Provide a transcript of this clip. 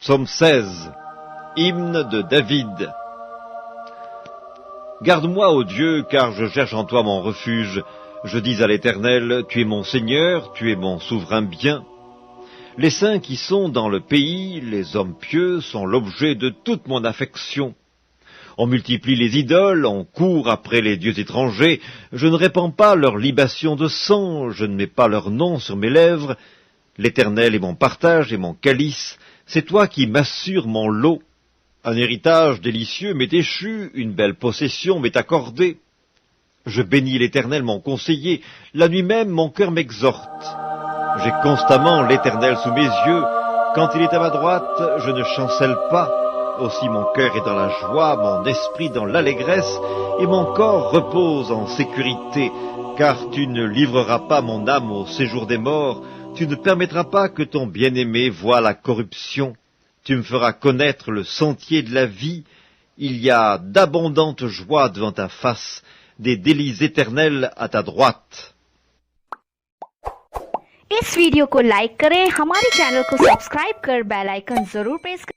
Psaume 16, hymne de David. Garde-moi, ô Dieu, car je cherche en toi mon refuge. Je dis à l'Éternel, tu es mon Seigneur, tu es mon souverain bien. Les saints qui sont dans le pays, les hommes pieux, sont l'objet de toute mon affection. On multiplie les idoles, on court après les dieux étrangers, je ne répands pas leur libation de sang, je ne mets pas leur nom sur mes lèvres. L'Éternel est mon partage et mon calice, c'est toi qui m'assures mon lot. Un héritage délicieux m'est échu, une belle possession m'est accordée. Je bénis l'Éternel mon conseiller, la nuit même mon cœur m'exhorte. J'ai constamment l'Éternel sous mes yeux, quand il est à ma droite, je ne chancelle pas. Aussi mon cœur est dans la joie, mon esprit dans l'allégresse, et mon corps repose en sécurité, car tu ne livreras pas mon âme au séjour des morts, tu ne permettras pas que ton bien-aimé voie la corruption. Tu me feras connaître le sentier de la vie, il y a d'abondantes joies devant ta face, des délices éternels à ta droite. इस वीडियो को लाइक करें, हमारे चैनल को सब्सक्राइब कर bell icon जरूर प्रेस करें।